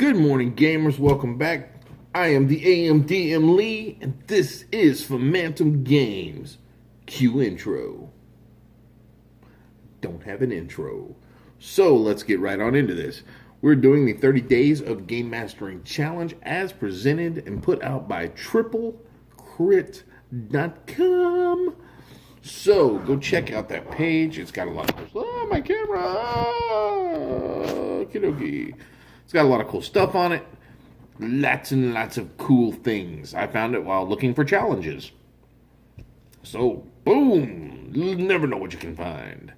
Good morning, gamers. Welcome back. I am the AMDM Lee, and this is Phantom Games. Cue intro. Don't have an intro. So let's get right on into this. We're doing the 30 Days of Gamemastering Challenge as presented and put out by TripleCrit.com. So go check out that page. It's got a lot of cool. Oh, my camera. Okie. It's got a lot of cool stuff on it. Lots and lots of cool things. I found it while looking for challenges. So, boom. You'll never know what you can find.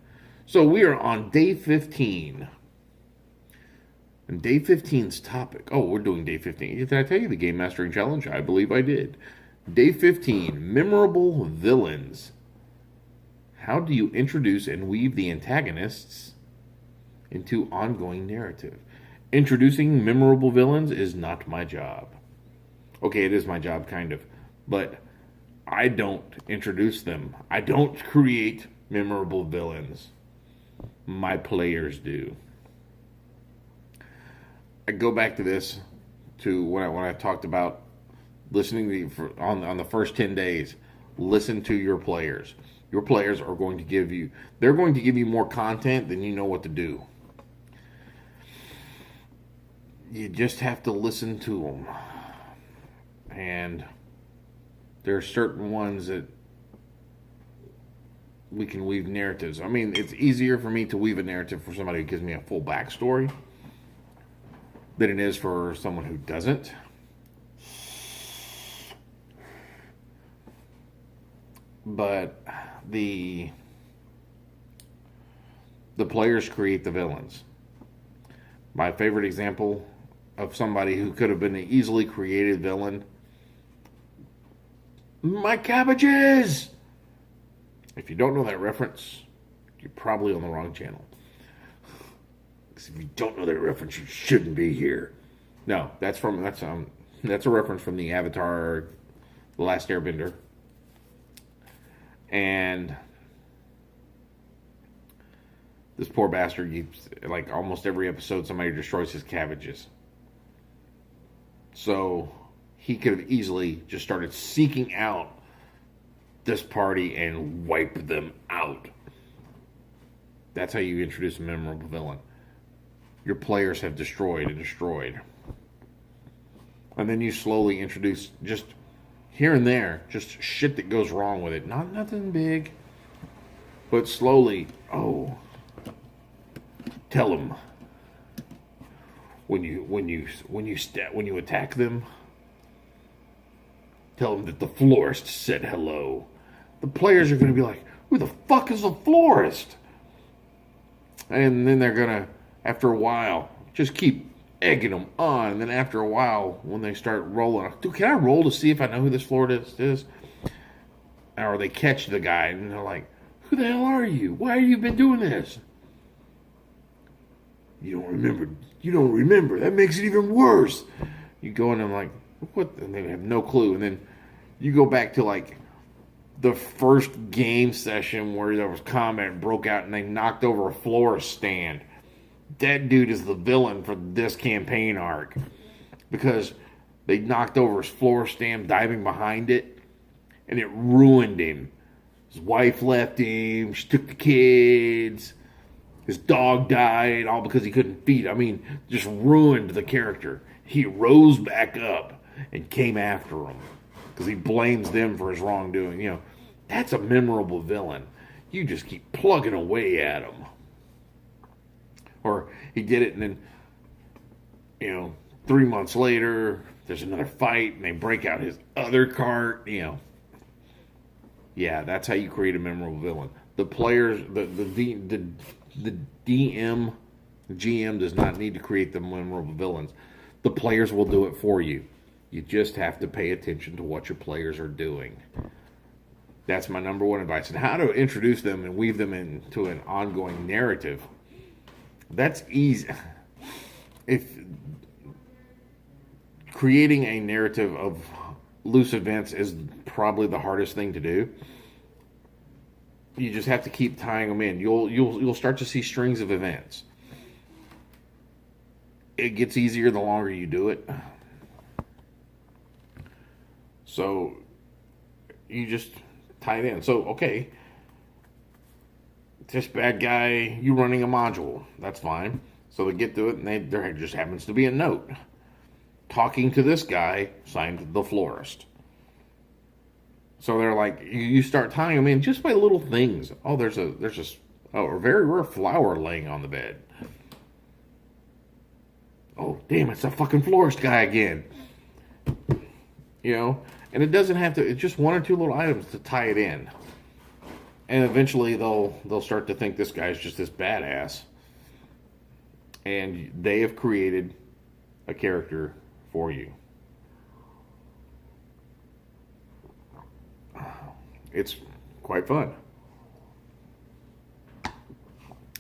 So we are on day 15. And day 15's topic. Oh, we're doing day 15. Did I tell you the Game Mastering Challenge? I believe I did. Day 15, memorable villains. How do you introduce and weave the antagonists into ongoing narrative? Introducing memorable villains is not my job. Okay, it is my job, kind of. But I don't introduce them. I don't create memorable villains. My players do. I go back to this, to when I talked about listening to on the first 10 days. Listen to your players. Your players are going to give you, they're going to give you more content than you know what to do. You just have to listen to them. And there are certain ones that we can weave narratives. I mean, it's easier for me to weave a narrative for somebody who gives me a full backstory than it is for someone who doesn't. But the players create the villains. My favorite example of somebody who could have been an easily created villain, my cabbages! If you don't know that reference, you're probably on the wrong channel. Because if you don't know that reference, you shouldn't be here. No, that's a reference from the Avatar, The Last Airbender. And this poor bastard keeps, like, almost every episode somebody destroys his cabbages. So he could have easily just started seeking out this party and wipe them out. That's how you introduce a memorable villain. Your players have destroyed and destroyed. And then you slowly introduce just here and there, just shit that goes wrong with it. Not nothing big, but slowly. Oh, tell them when you attack them. Tell them that the florist said hello. The players are going to be like, "Who the fuck is a florist?" And then they're gonna, after a while, just keep egging them on. And then after a while, when they start rolling, dude, can I roll to see if I know who this florist is? Or they catch the guy and they're like, "Who the hell are you? Why have you been doing this?" You don't remember. That makes it even worse. You go in and I'm like, what? And they have no clue. And then you go back to like the first game session where there was combat and broke out and they knocked over a florist stand. That dude is the villain for this campaign arc. Because they knocked over his florist stand diving behind it. And it ruined him. His wife left him. She took the kids. His dog died, all because he couldn't feed. I mean, just ruined the character. He rose back up and came after him because he blames them for his wrongdoing. You know, that's a memorable villain. You just keep plugging away at him. Or he did it, and then, 3 months later, there's another fight, and they break out his other cart. Yeah, that's how you create a memorable villain. The players, the DM, GM does not need to create the memorable villains. The players will do it for you. You just have to pay attention to what your players are doing. That's my number one advice. And how to introduce them and weave them into an ongoing narrative. That's easy. If creating a narrative of loose events is probably the hardest thing to do. You just have to keep tying them in. You'll start to see strings of events. it gets easier the longer you do it. So you just tie it in. So, okay, this bad guy, you running a module, that's fine. So they get to it, and there just happens to be a note. Talking to this guy, signed the florist. So they're like, you start tying them in just by little things. Oh, there's a very rare flower laying on the bed. Oh, damn, it's a fucking florist guy again. You know, and it doesn't have to. It's just one or two little items to tie it in, and eventually they'll start to think this guy's just this badass, and they have created a character for you. It's quite fun.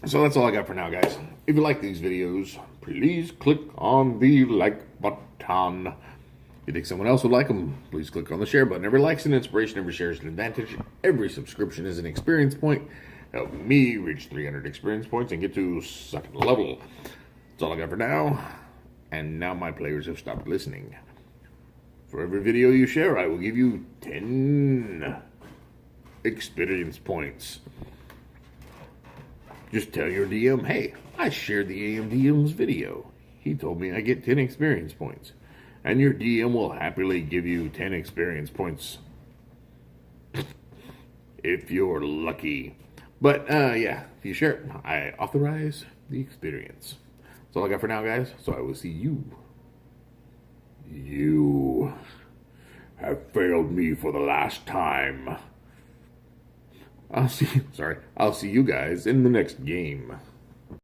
So that's all I got for now, guys. If you like these videos, please click on the like button. If you think someone else would like them, please click on the share button. Every like's an inspiration, every share is an advantage, every subscription is an experience point. Help me reach 300 experience points and get to second level. That's all I got for now. And now my players have stopped listening. For every video you share, I will give you 10 experience points. Just tell your DM, hey, I shared the AMDM's video. He told me I get 10 experience points. And your DM will happily give you 10 experience points. If you're lucky. But, yeah, if you share it, I authorize the experience. That's all I got for now, guys. So I will see you. You have failed me for the last time. I'll see you guys in the next game.